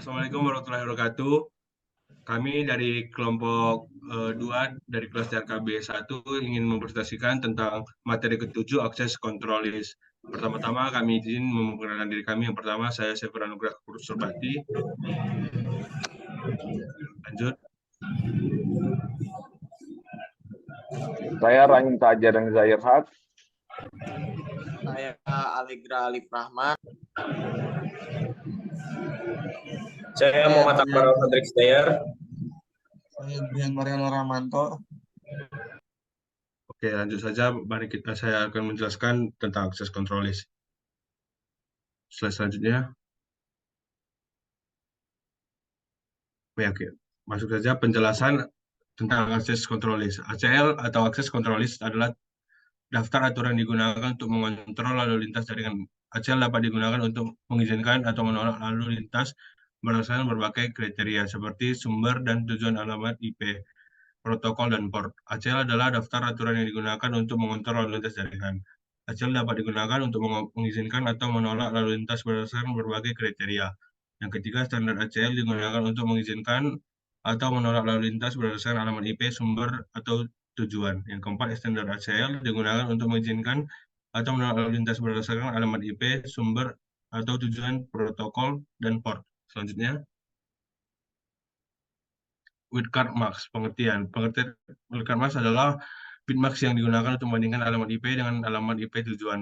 Assalamualaikum warahmatullahi wabarakatuh. Kami dari kelompok 2 dari kelas RKB 1 ingin mempresentasikan tentang materi ke-7 akses kontrol list. Pertama-tama kami izin memperkenalkan diri kami. Yang pertama, saya Syafir Anugrah Surbakti. Lanjut. Saya Rahim Tajar dan Zahirhat. Saya Alegra Alif Rahman. Saya Muhammad Akbar Al-Fadrik Dayar. Saya Brian Mariano Ramanto. Oke, lanjut saja. Saya akan menjelaskan tentang akses kontrol list. Slide selanjutnya. Oke, masuk saja penjelasan tentang akses kontrol list. ACL atau akses kontrol list adalah daftar aturan yang digunakan untuk mengontrol lalu lintas jaringan. ACL dapat digunakan untuk mengizinkan atau menolak lalu lintas berdasarkan berbagai kriteria seperti sumber dan tujuan alamat IP, protokol, dan port. ACL adalah daftar aturan yang digunakan untuk mengontrol lalu lintas jaringan. ACL dapat digunakan untuk mengizinkan atau menolak lalu lintas berdasarkan berbagai kriteria. Yang ketiga, standar ACL digunakan untuk mengizinkan atau menolak lalu lintas berdasarkan alamat IP, sumber, atau tujuan. Yang keempat, standar ACL digunakan untuk mengizinkan atau menolak lalu lintas berdasarkan alamat IP, sumber, atau tujuan, protokol, dan port. Selanjutnya, wildcard marks, pengertian. Pengertian wildcard marks adalah bit marks yang digunakan untuk membandingkan alamat IP dengan alamat IP tujuan.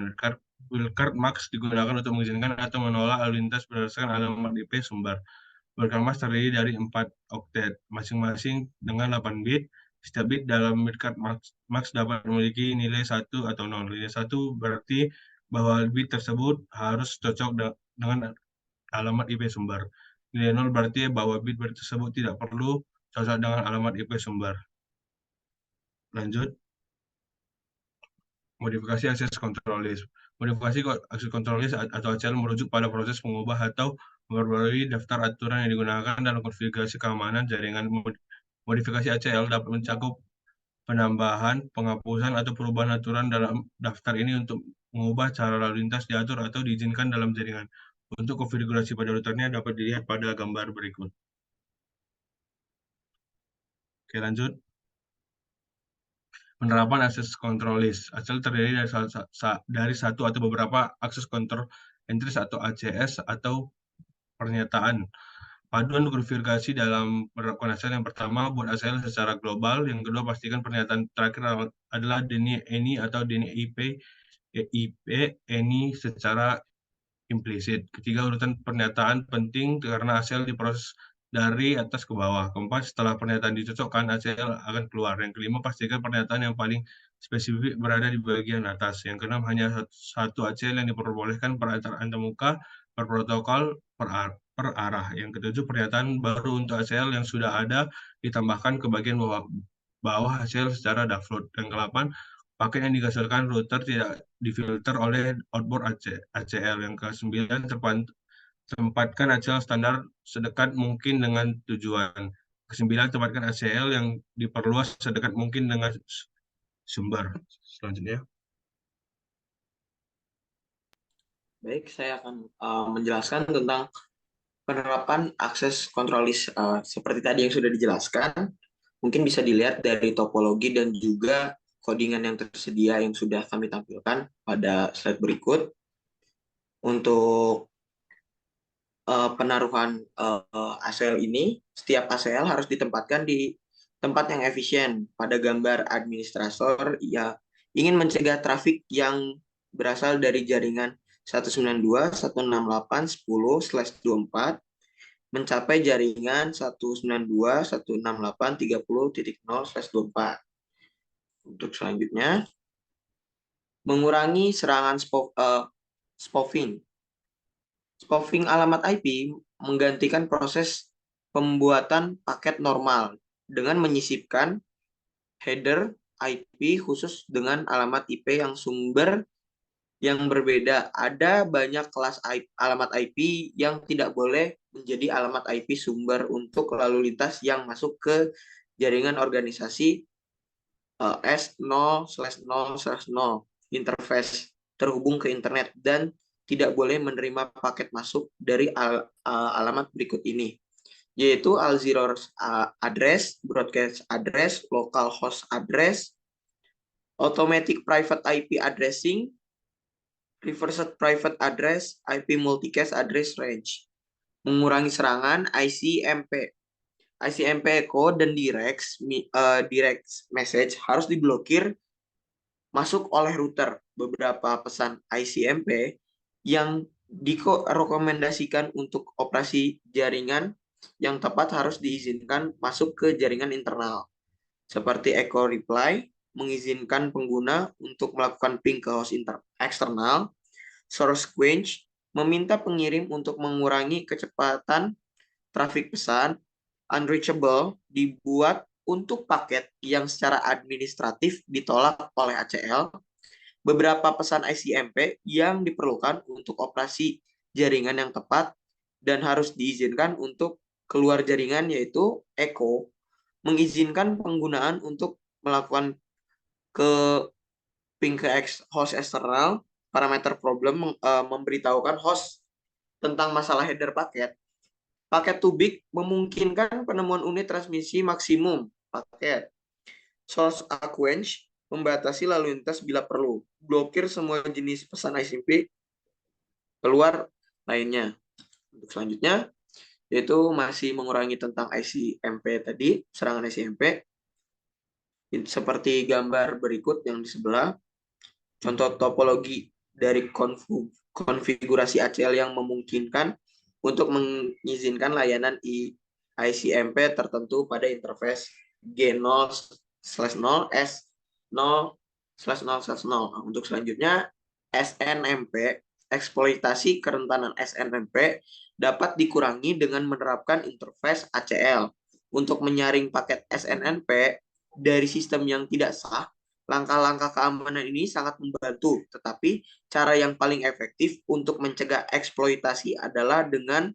Wildcard marks digunakan untuk mengizinkan atau menolak lalu lintas berdasarkan alamat IP sumber. Wildcard marks terdiri dari 4 oktet, masing-masing dengan 8 bit. Setiap bit dalam wildcard marks dapat memiliki nilai 1 atau 0. Nilai 1 berarti bahwa bit tersebut harus cocok dengan alamat IP sumber. Nilai 0 berarti bahwa bit tersebut tidak perlu cocok dengan alamat IP sumber. Lanjut. Modifikasi akses kontrol list. Modifikasi akses kontrol list atau ACL merujuk pada proses mengubah atau memperbarui daftar aturan yang digunakan dalam konfigurasi keamanan jaringan. Modifikasi ACL dapat mencakup penambahan, penghapusan, atau perubahan aturan dalam daftar ini untuk mengubah cara lalu lintas diatur atau diizinkan dalam jaringan. Untuk konfigurasi pada routernya dapat dilihat pada gambar berikut. Oke, lanjut. Penerapan akses kontrol list. ACL terdiri dari satu atau beberapa akses kontrol entries atau ACS atau pernyataan. Paduan konfigurasi dalam menerapkan ACL yang pertama buat ACL secara global, yang kedua pastikan pernyataan terakhir adalah DNI atau DNI IP any secara implisit. Ketiga, urutan pernyataan penting karena ACL diproses dari atas ke bawah. Keempat, setelah pernyataan dicocokkan, ACL akan keluar. Yang kelima, pastikan pernyataan yang paling spesifik berada di bagian atas. Yang keenam, hanya satu ACL yang diperbolehkan per antarmuka, per protokol, per arah. Yang ketujuh, pernyataan baru untuk ACL yang sudah ada ditambahkan ke bagian bawah ACL secara download. Yang ke-8, paket yang dihasilkan router tidak difilter oleh outboard ACL. Yang ke-9, tempatkan ACL standar sedekat mungkin dengan tujuan. Ke-9, tempatkan ACL yang diperluas sedekat mungkin dengan sumber. Selanjutnya. Baik, saya akan menjelaskan tentang penerapan akses kontrol list. Seperti tadi yang sudah dijelaskan, mungkin bisa dilihat dari topologi dan juga codingan yang tersedia yang sudah kami tampilkan pada slide berikut. Untuk penaruhan ACL ini, setiap ACL harus ditempatkan di tempat yang efisien. Pada gambar administrator, ya ingin mencegah trafik yang berasal dari jaringan 192.168.10/24 mencapai jaringan 192.168.30.0/24. Untuk selanjutnya, mengurangi serangan spoofing. Spoofing alamat IP menggantikan proses pembuatan paket normal dengan menyisipkan header IP khusus dengan alamat IP yang sumber yang berbeda. Ada banyak kelas alamat IP yang tidak boleh menjadi alamat IP sumber untuk lalu lintas yang masuk ke jaringan organisasi S0/0/0 interface terhubung ke internet, dan tidak boleh menerima paket masuk dari alamat berikut ini, yaitu Al0 address, broadcast address, localhost address, automatic private IP addressing, reversed private address, IP multicast address range. Mengurangi serangan ICMP. ICMP echo dan direct message harus diblokir masuk oleh router. Beberapa pesan ICMP yang direkomendasikan untuk operasi jaringan yang tepat harus diizinkan masuk ke jaringan internal. Seperti echo reply, mengizinkan pengguna untuk melakukan ping ke host eksternal. Source quench, meminta pengirim untuk mengurangi kecepatan trafik pesan. Unreachable dibuat untuk paket yang secara administratif ditolak oleh ACL. Beberapa pesan ICMP yang diperlukan untuk operasi jaringan yang tepat dan harus diizinkan untuk keluar jaringan, yaitu echo, mengizinkan penggunaan untuk melakukan ping ke host eksternal. Parameter problem memberitahukan host tentang masalah header paket. Paket to big memungkinkan penemuan unit transmisi maksimum paket. Source quench membatasi lalu lintas bila perlu. Blokir semua jenis pesan ICMP keluar lainnya. Untuk selanjutnya, yaitu masih mengurangi tentang ICMP tadi, serangan ICMP. Seperti gambar berikut yang di sebelah. Contoh topologi dari konfigurasi ACL yang memungkinkan untuk mengizinkan layanan ICMP tertentu pada interface G0/0, S0/0/0. Untuk selanjutnya, SNMP, eksploitasi kerentanan SNMP dapat dikurangi dengan menerapkan interface ACL. Untuk menyaring paket SNMP dari sistem yang tidak sah, langkah-langkah keamanan ini sangat membantu, tetapi cara yang paling efektif untuk mencegah eksploitasi adalah dengan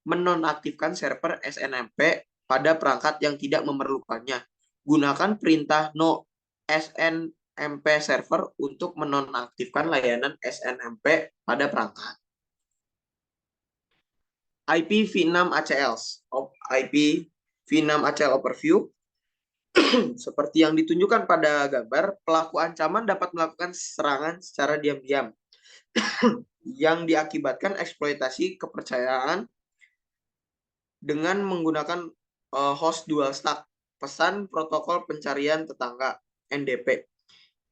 menonaktifkan server SNMP pada perangkat yang tidak memerlukannya. Gunakan perintah no SNMP server untuk menonaktifkan layanan SNMP pada perangkat. IPv6 ACLs, IPv6 ACL overview. Seperti yang ditunjukkan pada gambar, pelaku ancaman dapat melakukan serangan secara diam-diam yang diakibatkan eksploitasi kepercayaan dengan menggunakan host dual stack, pesan protokol pencarian tetangga NDP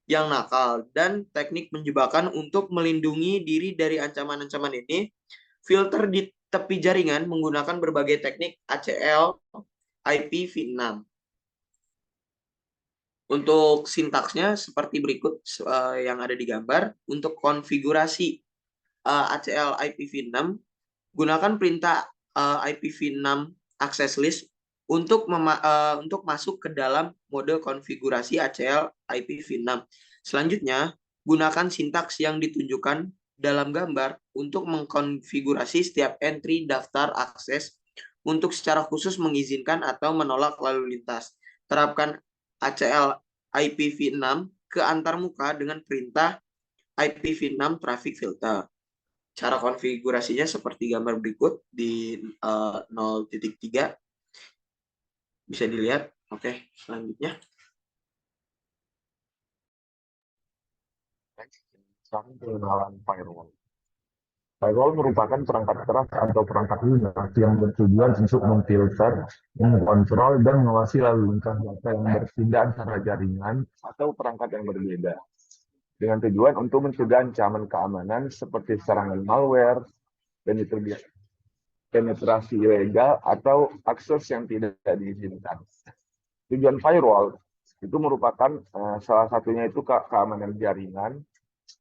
yang nakal, dan teknik menjebakan. Untuk melindungi diri dari ancaman-ancaman ini, filter di tepi jaringan menggunakan berbagai teknik ACL IPv6. Untuk sintaksnya seperti berikut yang ada di gambar. Untuk konfigurasi ACL IPv6, gunakan perintah IPv6 access list untuk masuk ke dalam mode konfigurasi ACL IPv6. Selanjutnya, gunakan sintaks yang ditunjukkan dalam gambar untuk mengkonfigurasi setiap entry daftar akses untuk secara khusus mengizinkan atau menolak lalu lintas. Terapkan ACL IPv6 ke antarmuka dengan perintah IPv6 traffic filter. Cara konfigurasinya seperti gambar berikut di 0.3. Bisa dilihat. Oke, selanjutnya. Pengenalan firewall. Firewall merupakan perangkat keras atau perangkat lunak yang bertujuan untuk memfilter, mengontrol, dan mengawasi lalu lintas data yang berpindah antara jaringan atau perangkat yang berbeda, dengan tujuan untuk mencegah ancaman keamanan seperti serangan malware, penetrasi ilegal, atau akses yang tidak diizinkan. Tujuan firewall itu merupakan salah satunya itu keamanan jaringan,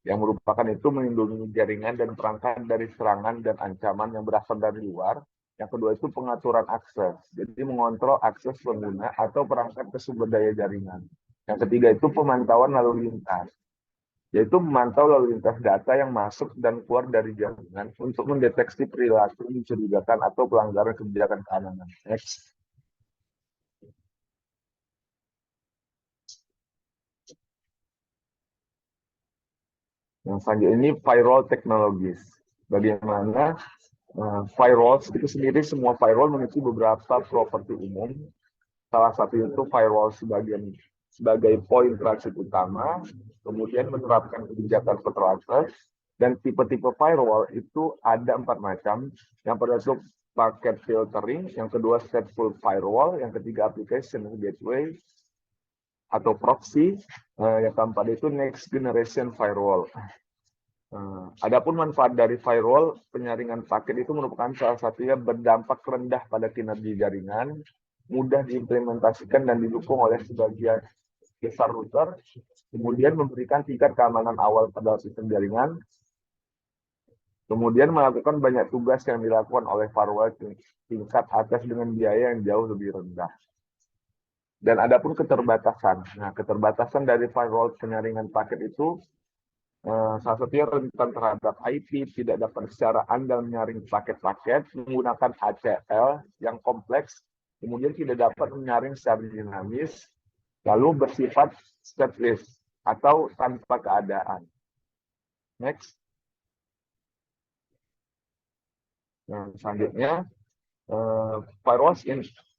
yang merupakan itu melindungi jaringan dan perangkat dari serangan dan ancaman yang berasal dari luar. Yang kedua itu pengaturan akses, jadi mengontrol akses pengguna atau perangkat ke sumber daya jaringan. Yang ketiga itu pemantauan lalu lintas, yaitu memantau lalu lintas data yang masuk dan keluar dari jaringan untuk mendeteksi perilaku mencurigakan atau pelanggaran kebijakan keamanan. Next. Yang selanjutnya ini firewall technologies. bagaimana firewall itu sendiri, semua firewall memiliki beberapa properti umum. Salah satu itu firewall sebagai poin transit utama, kemudian menerapkan kebijakan control access, dan tipe-tipe firewall itu ada 4 macam. Yang pertama itu packet filtering, yang kedua stateful firewall, yang ketiga application gateway atau proxy, yang keempat itu next generation firewall. Adapun manfaat dari firewall, penyaringan paket itu merupakan salah satunya berdampak rendah pada kinerja jaringan, mudah diimplementasikan dan didukung oleh sebagian besar router, kemudian memberikan tingkat keamanan awal pada sistem jaringan, kemudian melakukan banyak tugas yang dilakukan oleh firewall tingkat atas dengan biaya yang jauh lebih rendah. Dan adapun keterbatasan. Nah, keterbatasan dari firewall penyaringan paket itu salah satunya rentan terhadap IP, tidak dapat secara andal menyaring paket-paket, menggunakan ACL yang kompleks, kemudian tidak dapat menyaring secara dinamis, lalu bersifat stateless atau tanpa keadaan. Next. Nah, selanjutnya, firewall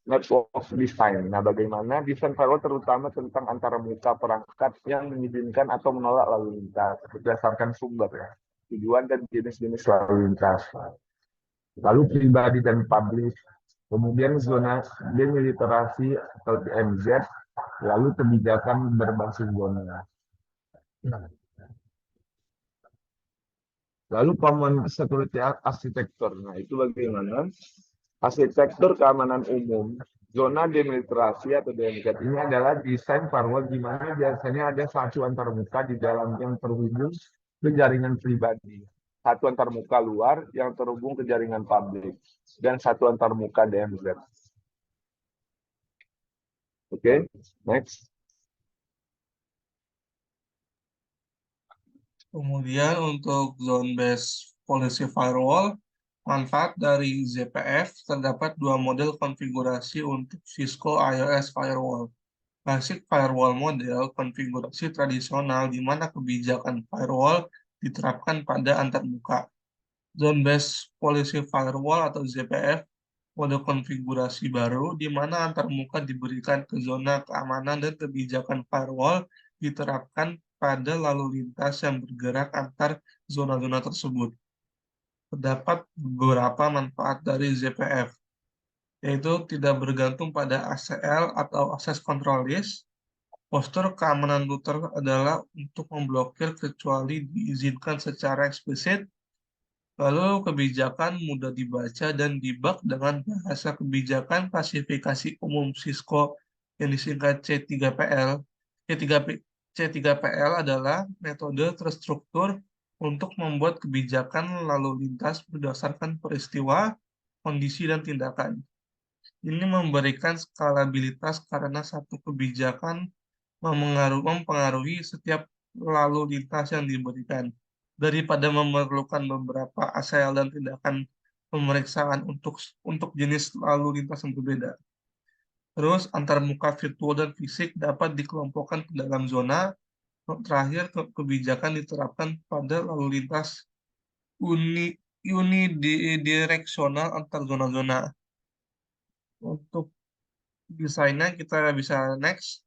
network design. Nah, bagaimana desain firewall terutama tentang antaramuka perangkat yang mengizinkan atau menolak lalu lintas berdasarkan sumber ya, tujuan dan jenis-jenis lalu lintas. Lalu pribadi dan publik, kemudian zona demilitarisasi atau DMZ, lalu kebijakan berbasis zona. Lalu common security architecture. Nah, itu bagaimana? Arsitektur keamanan umum, zona demilitarisasi atau DMZ ini adalah desain firewall di mana biasanya ada satu antarmuka di dalam yang terhubung ke jaringan pribadi, satu antarmuka luar yang terhubung ke jaringan publik, dan satu antarmuka DMZ. Oke, next. Kemudian untuk zone-based policy firewall, manfaat dari ZPF terdapat 2 model konfigurasi untuk Cisco iOS firewall. Basic firewall model konfigurasi tradisional di mana kebijakan firewall diterapkan pada antarmuka. Zone-based policy firewall atau ZPF mode konfigurasi baru di mana antarmuka diberikan ke zona keamanan dan kebijakan firewall diterapkan pada lalu lintas yang bergerak antar zona-zona tersebut. Terdapat beberapa manfaat dari ZPF, yaitu tidak bergantung pada ACL atau Access Control List. Postur keamanan router adalah untuk memblokir kecuali diizinkan secara eksplisit. Lalu kebijakan mudah dibaca dan debug dengan bahasa kebijakan klasifikasi umum Cisco yang disingkat C3PL. C3PL adalah metode terstruktur untuk membuat kebijakan lalu lintas berdasarkan peristiwa, kondisi, dan tindakan. Ini memberikan skalabilitas karena satu kebijakan mempengaruhi setiap lalu lintas yang diberikan, daripada memerlukan beberapa ACL dan tindakan pemeriksaan untuk jenis lalu lintas yang berbeda. Terus antarmuka virtual dan fisik dapat dikelompokkan ke dalam zona. Terakhir, kebijakan diterapkan pada lalu lintas unidireksional antar zona-zona. Untuk desainnya kita bisa next.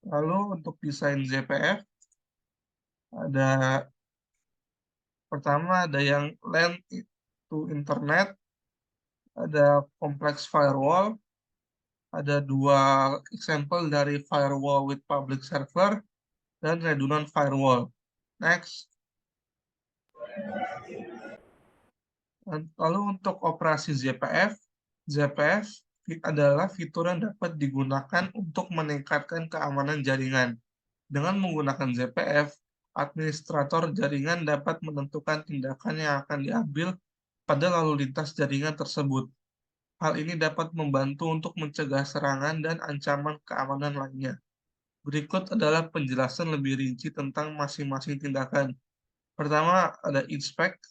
Lalu untuk desain ZPF, pertama ada yang LAN to Internet, ada complex firewall, ada 2 example dari firewall with public server, dan redundant firewall. Next. Lalu untuk operasi ZPF adalah fitur yang dapat digunakan untuk meningkatkan keamanan jaringan. Dengan menggunakan ZPF, administrator jaringan dapat menentukan tindakan yang akan diambil pada lalu lintas jaringan tersebut. Hal ini dapat membantu untuk mencegah serangan dan ancaman keamanan lainnya. Berikut adalah penjelasan lebih rinci tentang masing-masing tindakan. Pertama, ada inspect.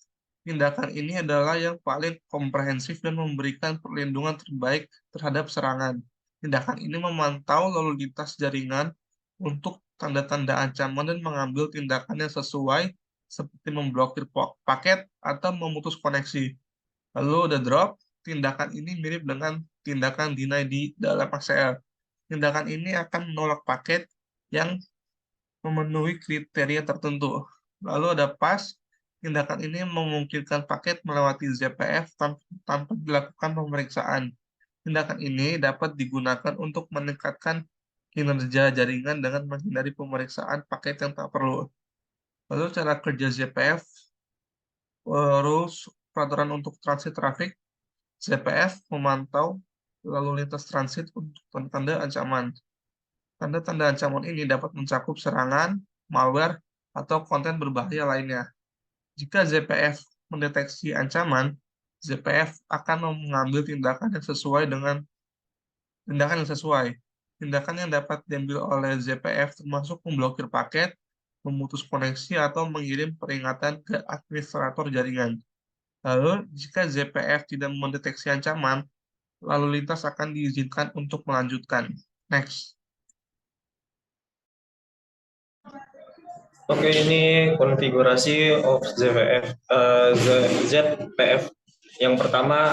Tindakan ini adalah yang paling komprehensif dan memberikan perlindungan terbaik terhadap serangan. Tindakan ini memantau lalu lintas jaringan untuk tanda-tanda ancaman dan mengambil tindakan yang sesuai seperti memblokir paket atau memutus koneksi. Lalu ada drop, tindakan ini mirip dengan tindakan deny di dalam ACL. Tindakan ini akan menolak paket yang memenuhi kriteria tertentu. Lalu ada pass, tindakan ini memungkinkan paket melewati ZPF tanpa dilakukan pemeriksaan. Tindakan ini dapat digunakan untuk meningkatkan kinerja jaringan dengan menghindari pemeriksaan paket yang tak perlu. Lalu cara kerja ZPF, rules peraturan untuk transit traffic. ZPF memantau lalu lintas transit untuk tanda ancaman. Tanda-tanda ancaman ini dapat mencakup serangan, malware, atau konten berbahaya lainnya. Jika ZPF mendeteksi ancaman, ZPF akan mengambil tindakan yang sesuai. Tindakan yang dapat diambil oleh ZPF termasuk memblokir paket, memutus koneksi, atau mengirim peringatan ke administrator jaringan. Lalu, jika ZPF tidak mendeteksi ancaman, lalu lintas akan diizinkan untuk melanjutkan. Next. Oke, ini konfigurasi of ZPF. Yang pertama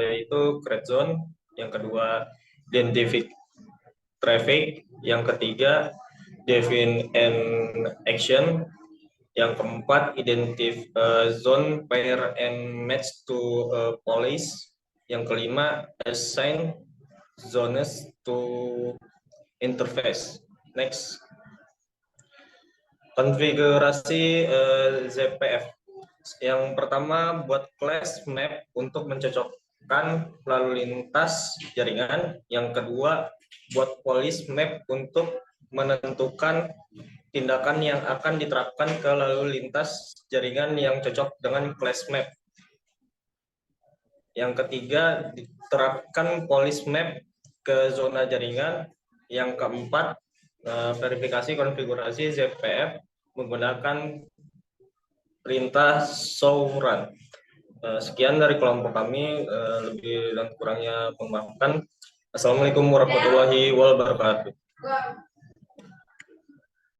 yaitu create zone, yang kedua identify traffic, yang ketiga define and action, yang keempat identify zone pair and match to police, yang kelima assign zones to interface. Next. Konfigurasi ZPF. Yang pertama, buat class map untuk mencocokkan lalu lintas jaringan. Yang kedua, buat police map untuk menentukan tindakan yang akan diterapkan ke lalu lintas jaringan yang cocok dengan class map. Yang ketiga, diterapkan police map ke zona jaringan. Yang keempat, verifikasi konfigurasi ZPF menggunakan perintah show run. Sekian dari kelompok kami, lebih dan kurangnya memaafkan. Assalamualaikum warahmatullahi wabarakatuh.